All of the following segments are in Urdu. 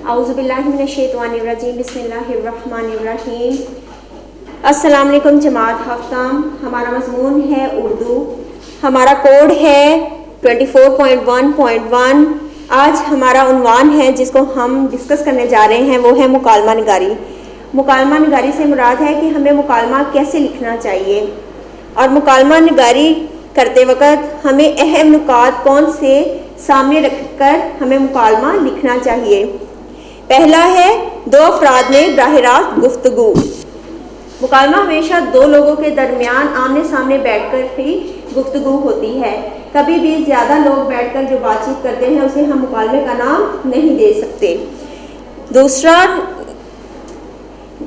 اعوذ باللہ من الشیطان الرجیم بسم اللہ الرحمن الرحیم۔ السلام علیکم جماعت ہفتام، ہمارا مضمون ہے اردو، ہمارا کوڈ ہے 24.1.1۔ آج ہمارا عنوان ہے جس کو ہم ڈسکس کرنے جا رہے ہیں وہ ہے مکالمہ نگاری۔ مکالمہ نگاری سے مراد ہے کہ ہمیں مکالمہ کیسے لکھنا چاہیے، اور مکالمہ نگاری کرتے وقت ہمیں اہم نکات کون سے سامنے رکھ کر ہمیں مکالمہ لکھنا چاہیے۔ پہلا ہے دو افراد میں براہ راست گفتگو۔ مکالمہ ہمیشہ دو لوگوں کے درمیان آمنے سامنے بیٹھ کر ہی گفتگو ہوتی ہے۔ کبھی بھی زیادہ لوگ بیٹھ کر جو بات چیت کرتے ہیں اسے ہم مکالمے کا نام نہیں دے سکتے۔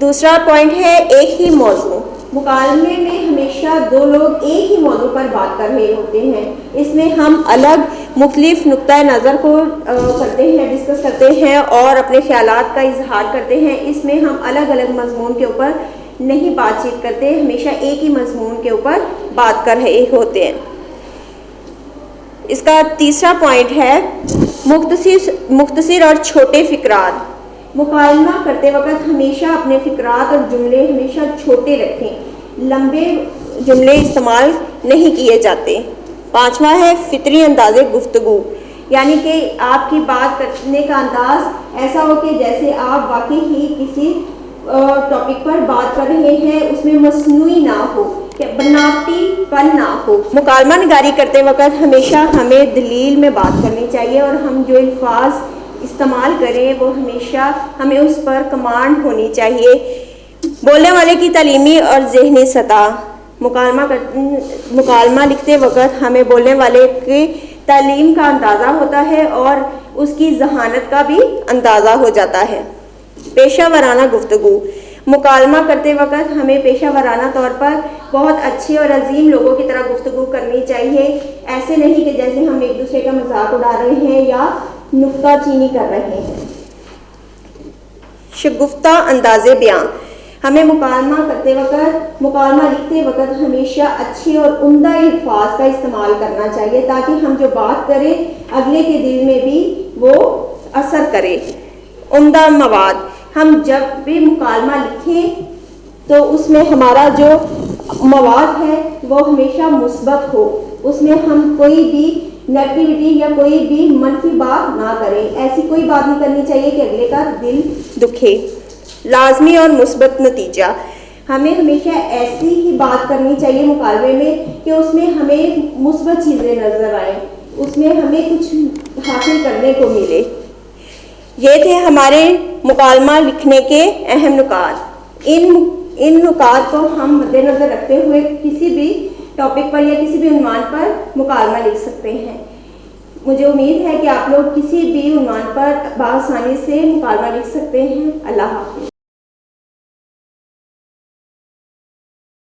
دوسرا پوائنٹ ہے ایک ہی موضوع۔ مکالمے میں ہمیشہ دو لوگ ایک ہی موضوع پر بات کر رہے ہوتے ہیں۔ اس میں ہم الگ مختلف نقطۂ نظر کو کرتے ہیں، ڈسکس کرتے ہیں اور اپنے خیالات کا اظہار کرتے ہیں۔ اس میں ہم الگ الگ مضمون کے اوپر نہیں بات چیت کرتے، ہمیشہ ایک ہی مضمون کے اوپر بات کر رہے ہوتے ہیں۔ اس کا تیسرا پوائنٹ ہے مختصر اور چھوٹے فقرات۔ مکالمہ کرتے وقت ہمیشہ اپنے فقرات اور جملے ہمیشہ چھوٹے رکھیں، لمبے جملے استعمال نہیں کیے جاتے۔ پانچواں ہے فطری انداز گفتگو، یعنی کہ آپ کی بات کرنے کا انداز ایسا ہو کہ جیسے آپ واقعی ہی کسی ٹاپک پر بات کر رہے ہیں، اس میں مصنوعی نہ ہو، بناوٹی پن نہ ہو۔ مکالمہ نگاری کرتے وقت ہمیشہ ہمیں دلیل میں بات کرنی چاہیے، اور ہم جو الفاظ استعمال کریں وہ ہمیشہ ہمیں اس پر کمانڈ ہونی چاہیے۔ بولنے والے کی تعلیمی اور ذہنی سطح۔ مکالمہ لکھتے وقت ہمیں بولنے والے کی تعلیم کا اندازہ ہوتا ہے اور اس کی ذہانت کا بھی اندازہ ہو جاتا ہے۔ پیشہ ورانہ گفتگو۔ مکالمہ کرتے وقت ہمیں پیشہ ورانہ طور پر بہت اچھے اور عظیم لوگوں کی طرح گفتگو کرنی چاہیے، ایسے نہیں کہ جیسے ہم ایک دوسرے کا مذاق اڑا رہے ہیں یا نکتہ چینی کر رہے ہیں۔ شگفتہ انداز بیان۔ ہمیں مکالمہ لکھتے وقت ہمیشہ اچھے اور عمدہ الفاظ کا استعمال کرنا چاہیے تاکہ ہم جو بات کریں اگلے کے دل میں بھی وہ اثر کرے۔ عمدہ مواد۔ ہم جب بھی مکالمہ لکھیں تو اس میں ہمارا جو مواد ہے وہ ہمیشہ مثبت ہو، اس میں ہم کوئی بھی نیگیٹیوٹی یا کوئی بھی منفی بات نہ کریں، ایسی کوئی بات نہیں کرنی چاہیے کہ اگلے کا دل دکھے۔ لازمی اور مثبت نتیجہ۔ ہمیں ہمیشہ ایسی ہی بات کرنی چاہیے مکالمے میں کہ اس میں ہمیں مثبت چیزیں نظر آئیں، اس میں ہمیں کچھ حاصل کرنے کو ملے۔ یہ تھے ہمارے مکالمہ لکھنے کے اہم نکات۔ ان نکات کو ہم مد نظر رکھتے ہوئے کسی بھی ٹاپک پر یا کسی بھی عنوان پر مکالمہ لکھ سکتے ہیں۔ مجھے امید ہے کہ آپ لوگ کسی بھی عنوان پر بآسانی سے مکالمہ لکھ سکتے ہیں۔ اللہ حافظ۔